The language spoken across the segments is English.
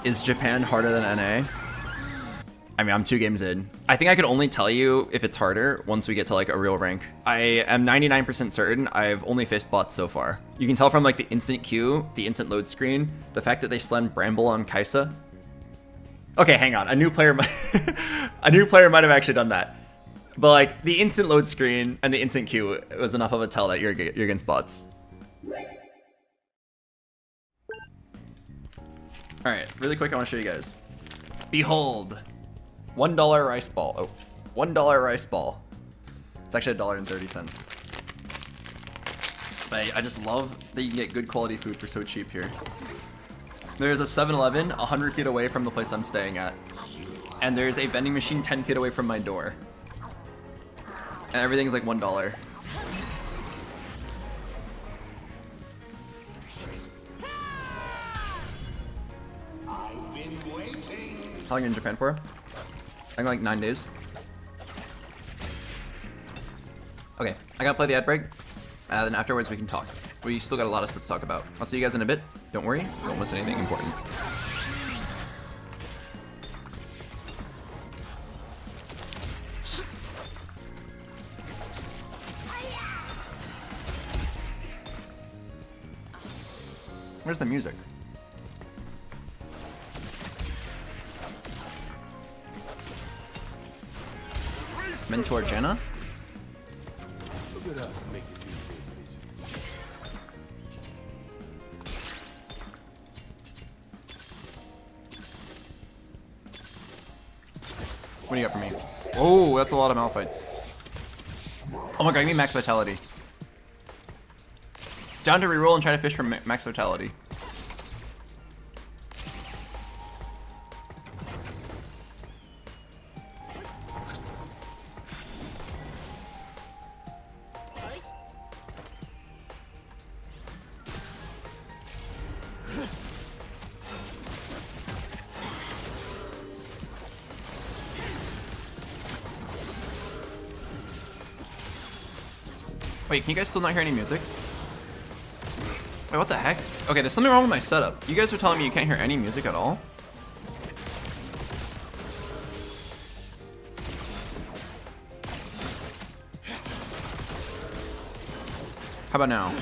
Is Japan harder than NA? I mean, I'm 2 games in. I think I could only tell you if it's harder once we get to like a real rank. I am 99% certain I've only faced bots so far. You can tell from like the instant queue, the instant load screen, the fact that they slammed Bramble on Kaisa. Okay, hang on. A new player might have actually done that. But like the instant load screen and the instant queue was enough of a tell that you're against bots. All right, really quick, I want to show you guys. Behold, $1 rice ball. Oh, $1 rice ball. It's actually $1.30. But I just love that you can get good quality food for so cheap here. There's a 7-Eleven 100 feet away from the place I'm staying at. And there's a vending machine 10 feet away from my door. And everything's like $1. How long are you in Japan for? I think like 9 days. Okay, I gotta play the ad break, and then afterwards we can talk. We still got a lot of stuff to talk about. I'll see you guys in a bit. Don't worry, you won't miss anything important. Where's the music? Mentor Jenna? Look at us making these babies. What do you got for me? Oh, that's a lot of Malphites. Oh my god, give me max vitality. Down to reroll and try to fish for max vitality. Wait, can you guys still not hear any music? Wait, what the heck? Okay, there's something wrong with my setup. You guys are telling me you can't hear any music at all? How about now?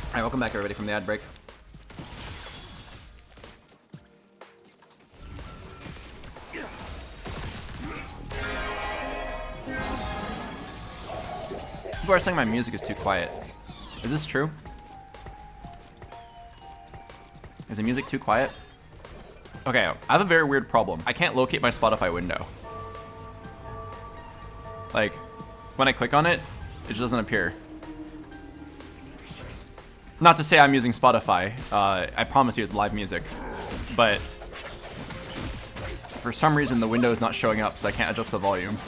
Alright, welcome back everybody from the ad break. People are saying my music is too quiet. Is this true? Is the music too quiet? Okay, I have a very weird problem. I can't locate my Spotify window. Like, when I click on it, it just doesn't appear. Not to say I'm using Spotify. I promise you it's live music. But for some reason the window is not showing up, so I can't adjust the volume.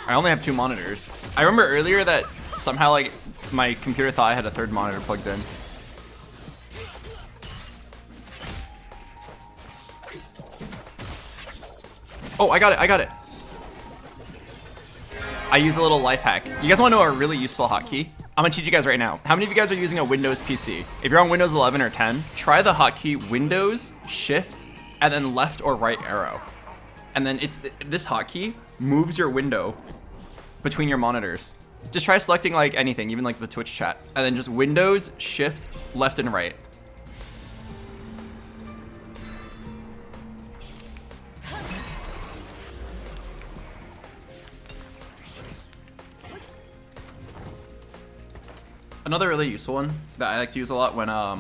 I only have 2 monitors. I remember earlier that somehow like my computer thought I had a 3rd monitor plugged in. Oh, I got it, I got it. I use a little life hack. You guys want to know a really useful hotkey? I'm gonna teach you guys right now. How many of you guys are using a Windows PC? If you're on Windows 11 or 10, try the hotkey Windows, Shift, and then left or right arrow. And then this hotkey moves your window between your monitors. Just try selecting like anything, even like the Twitch chat. And then just Windows, Shift, left and right. Another really useful one that I like to use a lot when I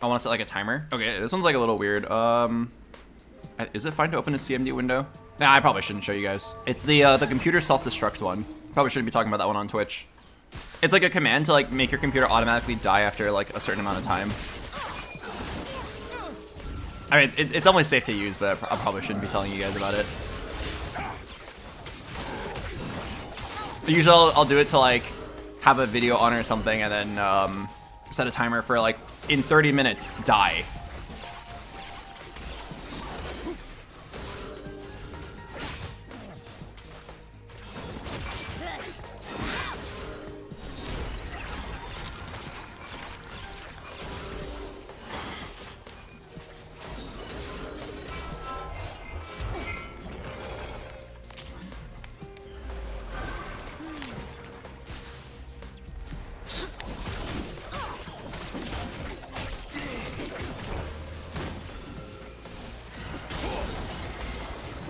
want to set like a timer. Okay, this one's like a little weird. Is it fine to open a CMD window? Nah, I probably shouldn't show you guys. It's the computer self-destruct one. Probably shouldn't be talking about that one on Twitch. It's like a command to like make your computer automatically die after like a certain amount of time. I mean, it's definitely safe to use, but I probably shouldn't be telling you guys about it. Usually I'll do it to like have a video on or something, and then set a timer for like in 30 minutes, die.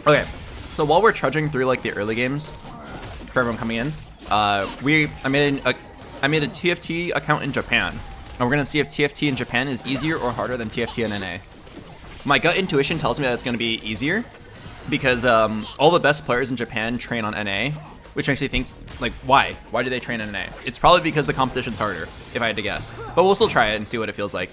Okay, so while we're trudging through like the early games for everyone coming in, I made a TFT account in Japan, and we're gonna see if TFT in Japan is easier or harder than TFT in NA. My gut intuition tells me that it's gonna be easier because all the best players in Japan train on NA, which makes me think like why? Why do they train on NA? It's probably because the competition's harder, if I had to guess. But we'll still try it and see what it feels like.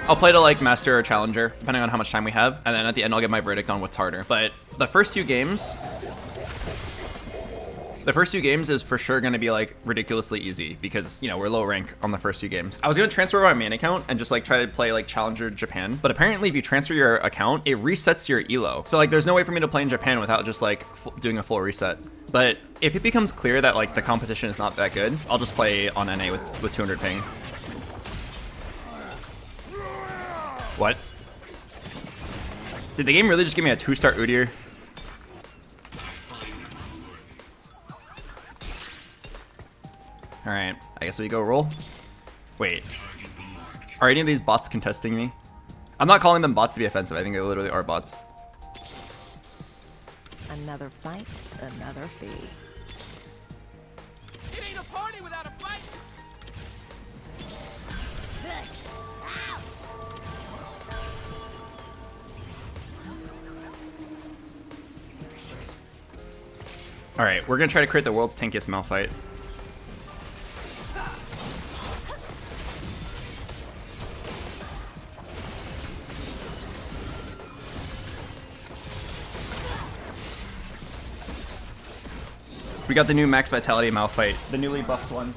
I'll play to like master or challenger, depending on how much time we have, and then at the end I'll get my verdict on what's harder. But the first two games is for sure gonna be like ridiculously easy because, you know, we're low rank on the first two games. I was gonna transfer my main account and just like try to play like challenger Japan, but apparently if you transfer your account, it resets your elo. So like there's no way for me to play in Japan without just like doing a full reset. But if it becomes clear that like the competition is not that good, I'll just play on NA with 200 ping. What? Did the game really just give me a 2-star Udyr? Alright, I guess we go roll. Wait. Are any of these bots contesting me? I'm not calling them bots to be offensive, I think they literally are bots. Another fight, another fee. It ain't a party without a fight! Alright, we're gonna try to create the world's tankiest Malphite. We got the new max vitality Malphite, the newly buffed one.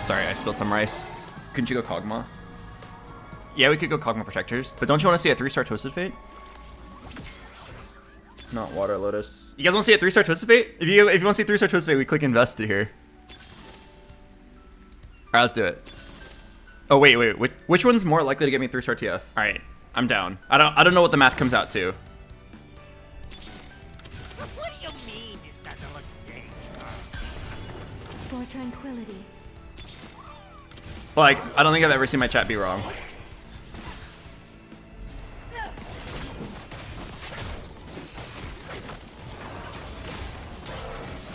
Sorry, I spilled some rice. Couldn't you go Kog'Maw? Yeah, we could go Kog'Maw Protectors, but don't you want to see a 3-star Twisted Fate? Not Water Lotus. You guys want to see a 3-star Twisted Fate? If you want to see 3-star Twisted Fate, we click Invested here. Alright, let's do it. Oh wait, which one's more likely to get me 3-star TF? Alright, I'm down. I don't know what the math comes out to. What do you mean this doesn't look safe? For tranquility. Like, I don't think I've ever seen my chat be wrong.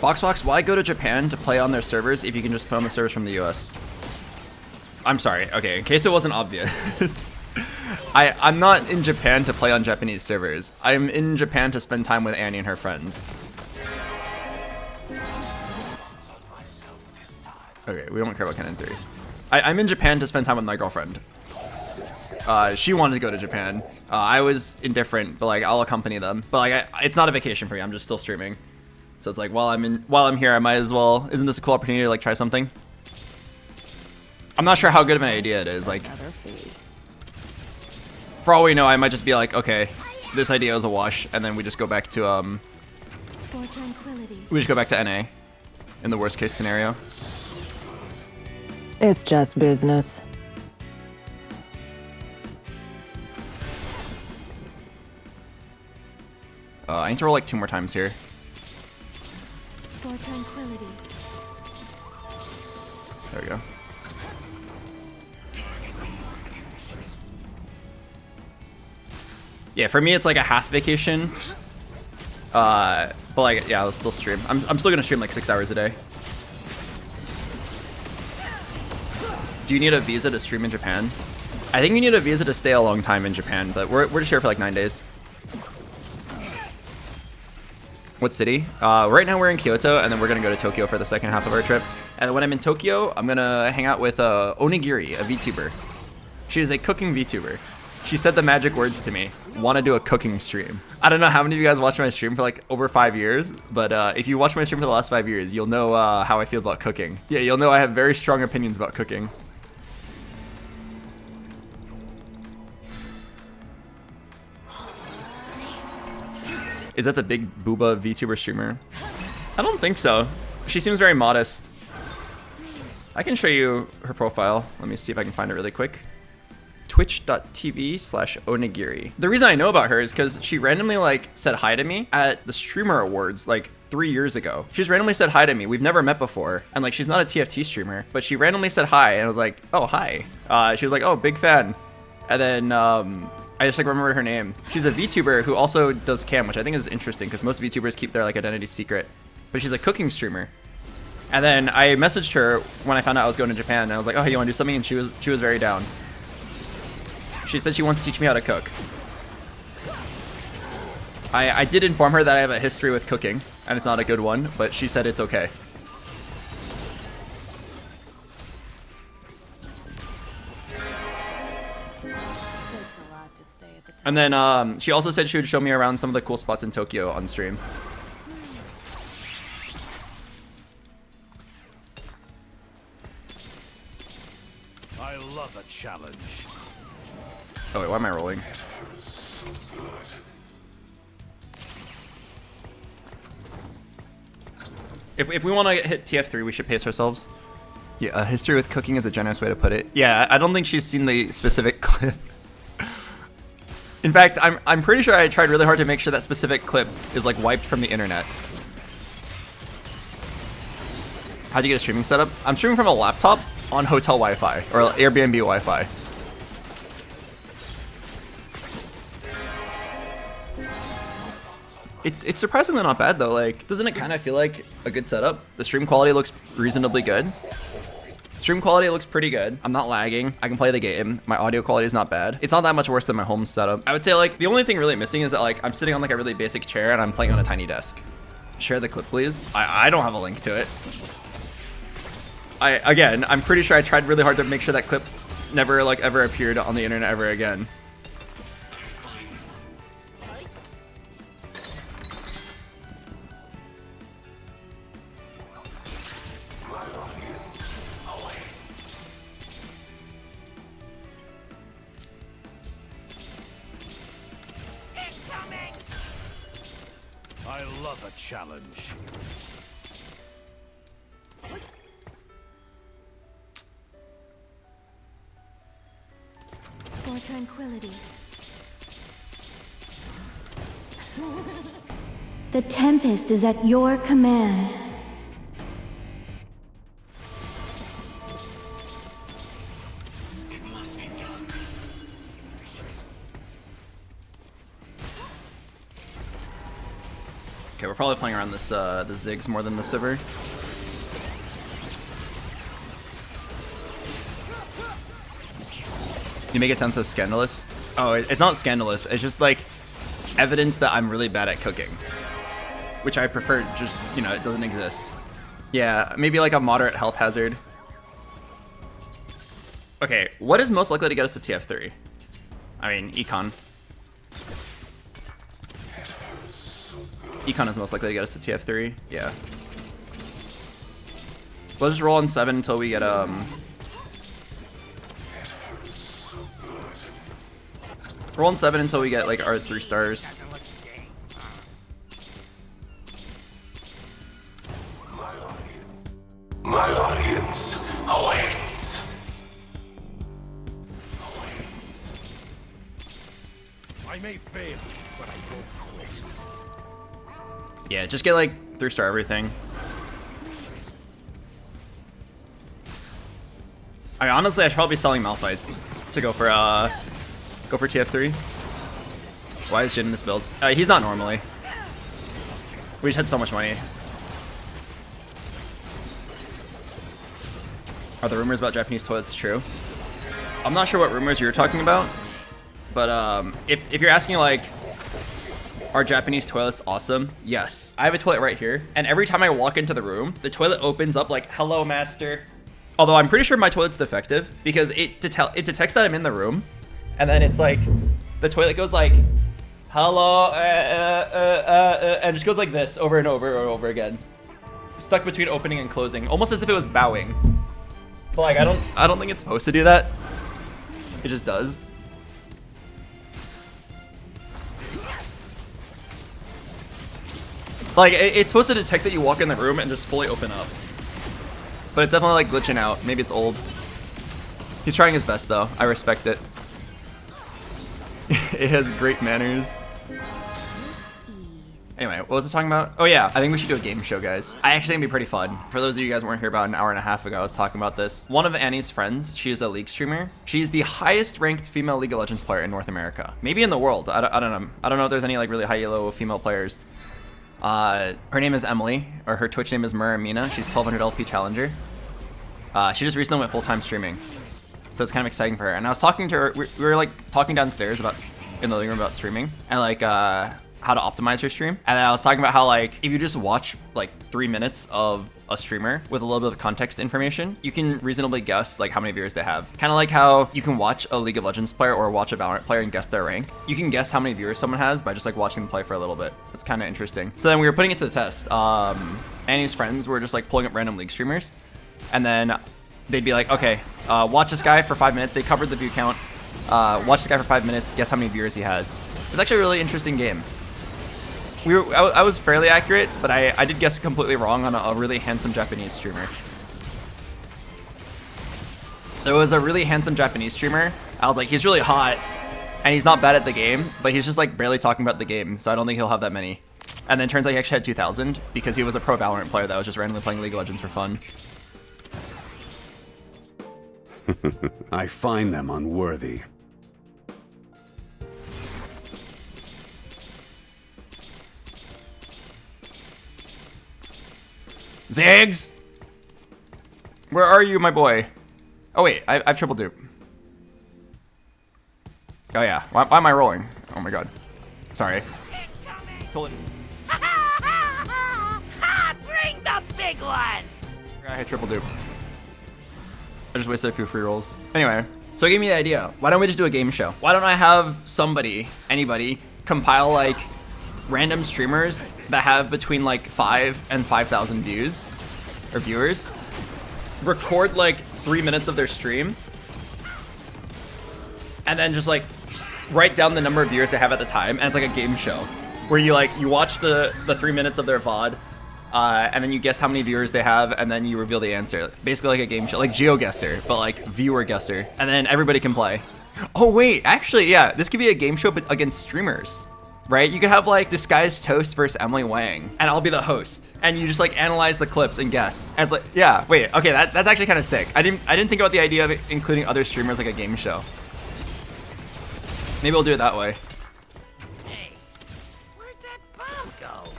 BoxBox, why go to Japan to play on their servers if you can just play on the servers from the US? I'm sorry, okay, in case it wasn't obvious. I'm not in Japan to play on Japanese servers. I'm in Japan to spend time with Annie and her friends. Okay, we don't care about Canon 3. I'm in Japan to spend time with my girlfriend. She wanted to go to Japan. I was indifferent, but like I'll accompany them. But like it's not a vacation for me. I'm just still streaming. So it's like while I'm here, I might as well. Isn't this a cool opportunity to like try something? I'm not sure how good of an idea it is. Like, for all we know, I might just be like, okay, this idea is a wash, and then we just go back to we just go back to NA in the worst case scenario. It's just business. I need to roll like 2 more times here. For tranquility. There we go. Yeah, for me it's like a half vacation. But like, yeah, I'll still stream. I'm still gonna stream like 6 hours a day. Do you need a visa to stream in Japan? I think you need a visa to stay a long time in Japan, but we're just here for like 9 days. What city? Right now we're in Kyoto, and then we're gonna go to Tokyo for the second half of our trip. And when I'm in Tokyo, I'm gonna hang out with Onigiri, a VTuber. She is a cooking VTuber. She said the magic words to me. want to do a cooking stream. I don't know how many of you guys watched my stream for like over 5 years, but if you watch my stream for the last 5 years, you'll know how I feel about cooking. Yeah, you'll know I have very strong opinions about cooking. Is that the big booba VTuber streamer? I don't think so. She seems very modest. I can show you her profile. Let me see if I can find it really quick. Twitch.tv/onigiri. The reason I know about her is because she randomly like said hi to me at the Streamer Awards like 3 years ago. She just randomly said hi to me. We've never met before. And like she's not a TFT streamer, but she randomly said hi and I was like, oh, hi. She was like, oh, big fan. And then I just like remembered her name. She's a VTuber who also does cam, which I think is interesting because most VTubers keep their like identity secret. But she's a cooking streamer. And then I messaged her when I found out I was going to Japan and I was like, oh, hey, you want to do something? And she was very down. She said she wants to teach me how to cook. I did inform her that I have a history with cooking, and it's not a good one, but she said it's okay. And then she also said she would show me around some of the cool spots in Tokyo on stream. I love a challenge. Oh wait, why am I rolling? If we want to hit TF3, we should pace ourselves. Yeah, a history with cooking is a generous way to put it. Yeah, I don't think she's seen the specific clip. In fact, I'm pretty sure I tried really hard to make sure that specific clip is like wiped from the internet. How'd you get a streaming setup? I'm streaming from a laptop on hotel Wi-Fi or Airbnb Wi-Fi. It's surprisingly not bad though. Like, doesn't it kind of feel like a good setup? The stream quality looks reasonably good. Stream quality looks pretty good. I'm not lagging. I can play the game. My audio quality is not bad. It's not that much worse than my home setup. I would say like the only thing really missing is that like I'm sitting on like a really basic chair and I'm playing on a tiny desk. Share the clip, please. I don't have a link to it. Again, I'm pretty sure I tried really hard to make sure that clip never like ever appeared on the internet ever again. I love a challenge. For tranquility. The Tempest is at your command. Okay, we're probably playing around this the Ziggs more than the Sivir. You make it sound so scandalous. Oh, it's not scandalous. It's just like evidence that I'm really bad at cooking, which I prefer. Just, you know, it doesn't exist. Yeah, maybe like a moderate health hazard. Okay, what is most likely to get us to TF3? I mean, Econ. Econ is most likely to get us to TF3. Yeah. We'll just roll on 7 until we get roll on 7 until we get like our 3 stars. My audience awaits. I may fail, but I won't quit. Yeah, just get like 3-star everything. I mean, honestly, I should probably be selling Malphites to go for TF3. Why is Jin in this build? He's not normally. We just had so much money. Are the rumors about Japanese toilets true? I'm not sure what rumors you're talking about, but if you're asking like, are Japanese toilets awesome? Yes. I have a toilet right here, and every time I walk into the room, the toilet opens up like, hello, master. Although I'm pretty sure my toilet's defective because it detects that I'm in the room, and then it's like, the toilet goes like Hello, and it just goes like this over and over and over again. Stuck between opening and closing, almost as if it was bowing. But like, I don't think it's supposed to do that. It just does. Like, it's supposed to detect that you walk in the room and just fully open up. But it's definitely like glitching out. Maybe it's old. He's trying his best though. I respect it. It has great manners. Anyway, what was I talking about? Oh yeah, I think we should do a game show, guys. I actually think it'd be pretty fun. For those of you guys who weren't here about an hour and a half ago, I was talking about this. One of Annie's friends, she is a League streamer. She's the highest ranked female League of Legends player in North America. Maybe in the world. I don't know. I don't know if there's any like really high elo female players. Her name is Emily, or her Twitch name is Muramina. She's 1200 LP challenger. She just recently went full-time streaming. So it's kind of exciting for her. And I was talking to her, we were like talking downstairs in the living room about streaming and like how to optimize her stream. And then I was talking about how like if you just watch like 3 minutes of a streamer with a little bit of context information, you can reasonably guess like how many viewers they have. Kind of like how you can watch a League of Legends player or watch a Valorant player and guess their rank. You can guess how many viewers someone has by just like watching them play for a little bit. It's kind of interesting. So then we were putting it to the test. Annie's friends were just like pulling up random League streamers, and then they'd be like, okay, watch this guy for 5 minutes. They covered the view count. Watch this guy for 5 minutes. Guess how many viewers he has. It's actually a really interesting game. I was fairly accurate, but I did guess completely wrong on a really handsome Japanese streamer. There was a really handsome Japanese streamer. I was like, he's really hot, and he's not bad at the game, but he's just like barely talking about the game, so I don't think he'll have that many. And then turns out he actually had 2,000 because he was a pro Valorant player that was just randomly playing League of Legends for fun. I find them unworthy. Ziggs! Where are you, my boy? Oh wait, I've triple dupe. Oh yeah, why am I rolling? Oh my god. Sorry. Totally. Bring the big one! I hit triple dupe. I just wasted a few free rolls. Anyway, so it gave me the idea. Why don't we just do a game show? Why don't I have somebody, anybody, compile like random streamers that have between like 5 and 5,000 views or viewers, record like 3 minutes of their stream, and then just like write down the number of viewers they have at the time, and it's like a game show where you watch the 3 minutes of their VOD, and then you guess how many viewers they have, and then you reveal the answer. Basically like a game show, like GeoGuessr, but like viewer guesser, and then everybody can play. Oh wait, actually, yeah, this could be a game show but against streamers. Right? You could have like Disguised Toast versus Emily Wang, and I'll be the host, and you just like analyze the clips and guess. And it's like, yeah, wait, okay, that's actually kind of sick. I didn't think about the idea of including other streamers like a game show. Maybe we'll do it that way. Hey, where'd that bomb go?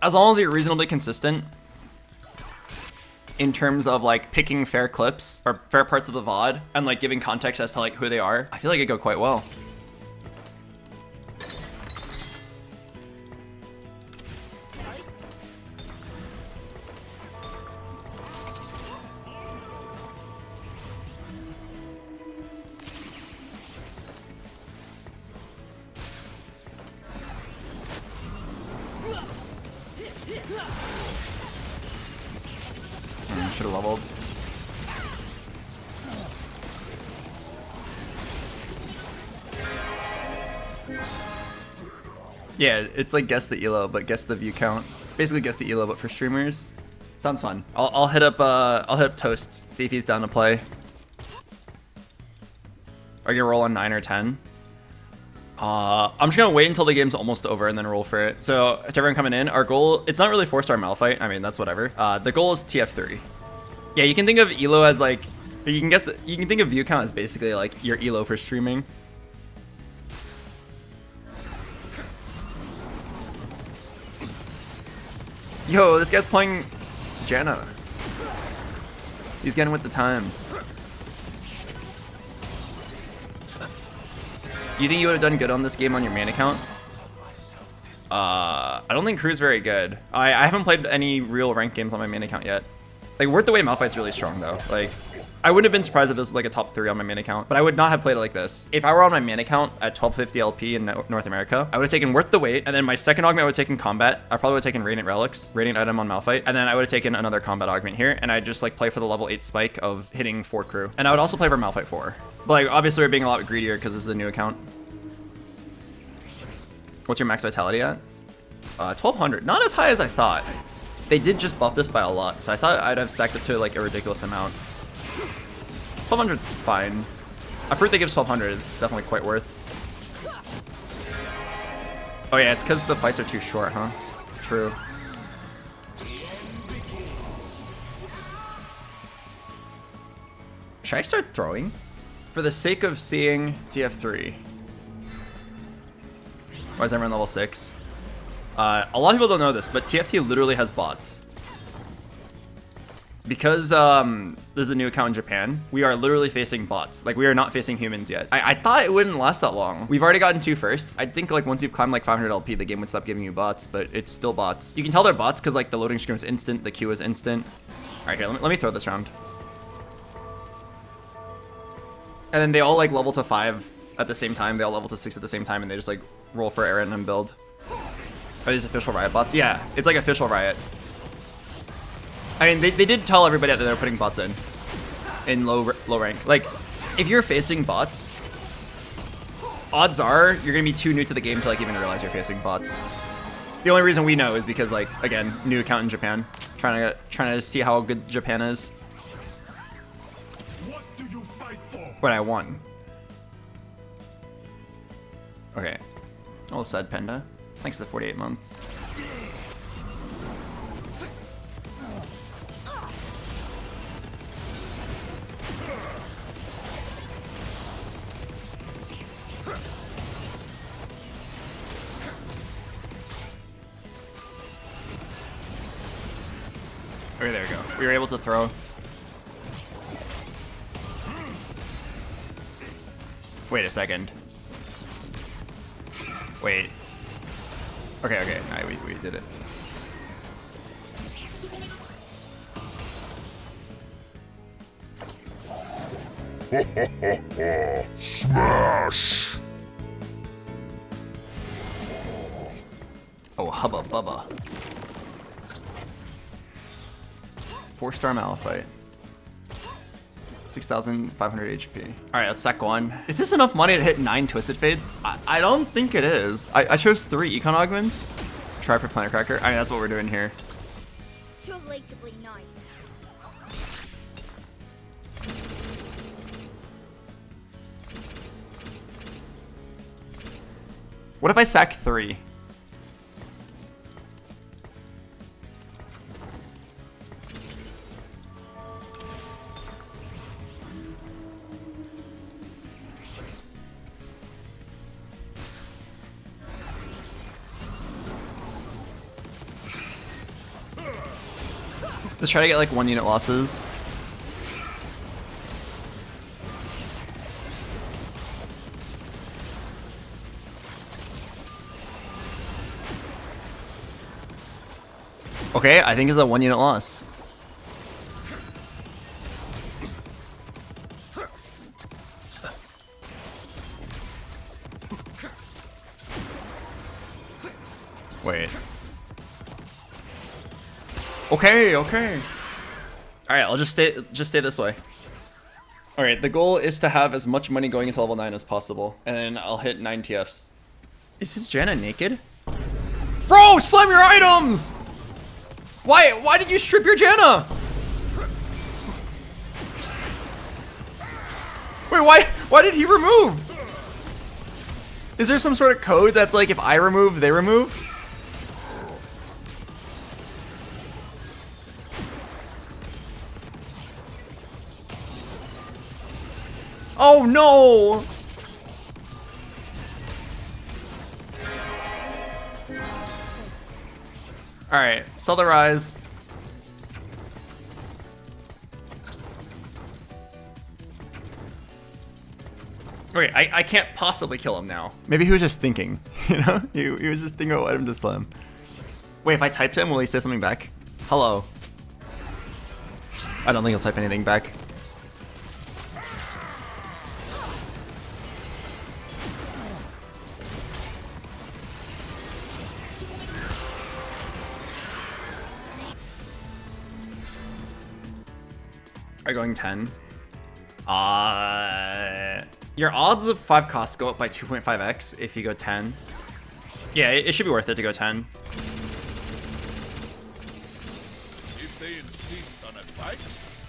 As long as you're reasonably consistent in terms of like picking fair clips or fair parts of the VOD and like giving context as to like who they are, I feel like it'd go quite well. Should have leveled. Yeah, it's like guess the elo, but guess the view count. Basically guess the elo, but for streamers. Sounds fun. I'll hit up Toast, see if he's down to play. Are you gonna roll on 9 or 10? I'm just gonna wait until the game's almost over and then roll for it. So to everyone coming in, our goal, it's not really 4-star Malphite. I mean, that's whatever. The goal is TF3. Yeah, you can think of elo as like, you can think of view count as basically like your elo for streaming. Yo, this guy's playing Janna. He's getting with the times. Do you think you would have done good on this game on your main account? I don't think Crew's very good. I haven't played any real ranked games on my main account yet. Like, Worth the Way Malphite's really strong though. Like, I wouldn't have been surprised if this was like a top 3 on my main account, but I would not have played it like this. If I were on my main account at 1250 LP in North America, I would have taken Worth the Wait, and then my second augment I would have taken Combat. I probably would have taken Radiant Relics, Radiant Item on Malphite, and then I would have taken another Combat augment here, and I'd just like play for the level 8 spike of hitting 4 crew. And I would also play for Malphite 4. But like, obviously we're being a lot greedier because this is a new account. What's your max vitality at? 1200, not as high as I thought. They did just buff this by a lot, so I thought I'd have stacked it to like a ridiculous amount. 1200's fine. A fruit that gives 1200 is definitely quite worth. Oh yeah, it's because the fights are too short, huh? True. Should I start throwing? For the sake of seeing TF3. Why is everyone level 6? A lot of people don't know this, but TFT literally has bots. Because this is a new account in Japan, we are literally facing bots. Like, we are not facing humans yet. I thought it wouldn't last that long. We've already gotten 2 firsts. I think like once you've climbed like 500 LP, the game would stop giving you bots, but it's still bots. You can tell they're bots because like the loading screen was instant, the queue was instant. All right, here, let me throw this round. And then they all like level to 5 at the same time. They all level to 6 at the same time, and they just like roll for a random build. Are these official Riot bots? Yeah, it's like official Riot. I mean, they did tell everybody that they're putting bots in low rank. Like, if you're facing bots, odds are you're gonna be too new to the game to like even realize you're facing bots. The only reason we know is because like, again, new account in Japan, trying to see how good Japan is. What do you fight for? But I won. Okay. Oh, sad Panda. Thanks to the 48 months. Okay, there we go. We were able to throw. Wait a second. Wait. Okay, okay. All right, we did it. Smash! Oh, hubba bubba. 4-star Malphite. 6,500 HP. All right, let's sack 1. Is this enough money to hit 9 Twisted Fates? I don't think it is. I chose 3 Econ Augments. Try for Planet Cracker. I mean, that's what we're doing here. Too late to be nice. What if I sack 3? Let's try to get like 1 unit losses. Okay, I think it's a 1 unit loss. Wait. Okay, okay. All right, I'll just stay this way. All right, the goal is to have as much money going into level 9 as possible, and then I'll hit 9 TFs. Is his Janna naked? Bro, slam your items! Why did you strip your Janna? Wait, why did he remove? Is there some sort of code that's like if I remove, they remove? Oh no! Alright, sell the rise. Okay, I can't possibly kill him now. Maybe he was just thinking, you know? He was just thinking about what item to slam. Wait, if I typed him, will he say something back? Hello. I don't think he'll type anything back. Are going 10? Your odds of 5 costs go up by 2.5x if you go 10. Yeah, it should be worth it to go 10. If they insist on a fight,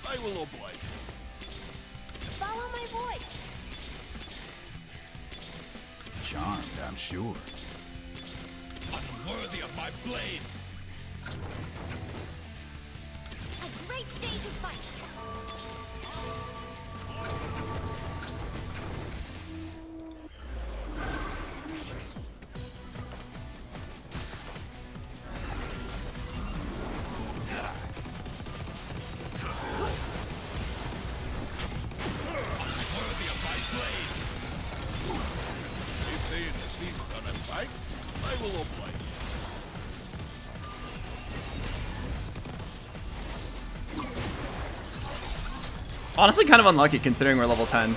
I will oblige. Follow my voice. Charmed, I'm sure. Unworthy of my blades. A great day to fight. Unworthy of my blades. If they insist on a fight, I will oblige. Honestly, kind of unlucky considering we're level 10. No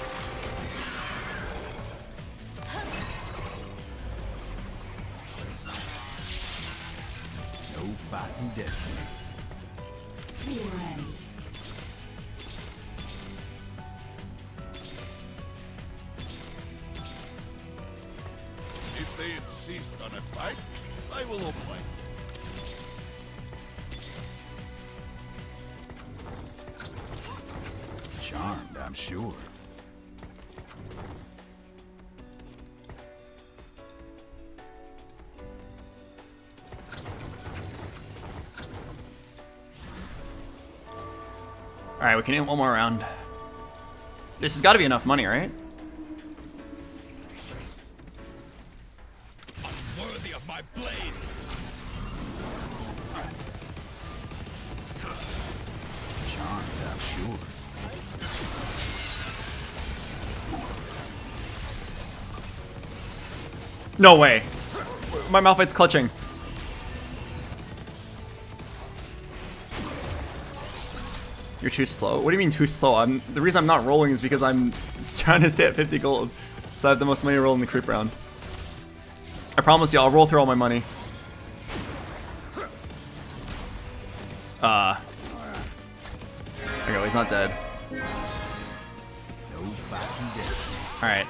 fighting destiny. Be ready. If they insist on a fight, I will oblige. Charmed, I'm sure. Alright, we can hit one more round. This has got to be enough money, right? Unworthy of my blades. Charmed, I'm sure. No way. My Malphite's clutching. You're too slow? What do you mean too slow? The reason I'm not rolling is because I'm trying to stay at 50 gold. So I have the most money to roll in the creep round. I promise you, I'll roll through all my money. Okay, well, he's not dead. No fighting destiny. Alright.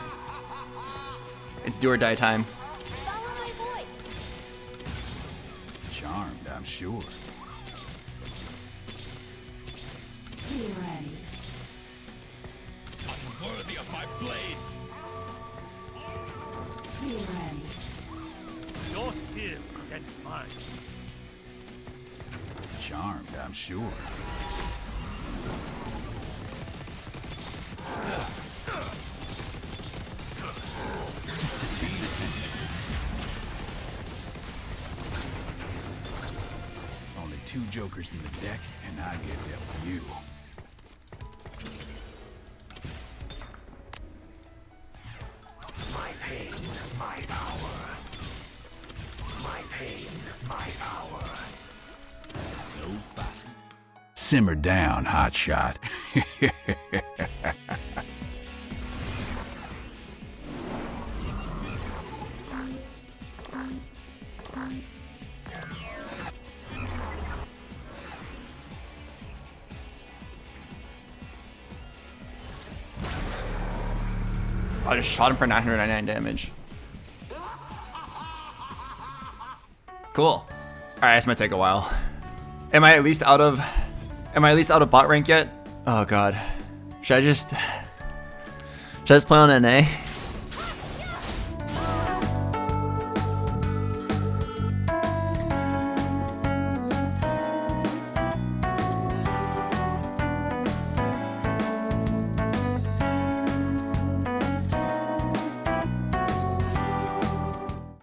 It's do or die time. Follow my voice. Charmed, I'm sure. Be ready. Unworthy of my blades. Be ready. Your skill against mine. Charmed, I'm sure. Only 2 jokers in the deck, and I get dealt you. My pain, my hour. My pain, my hour. No fighting. Simmer down, hotshot. I just shot him for 999 damage. Cool. Alright, this might take a while. Am I at least out of bot rank yet? Oh god. Should I just play on NA?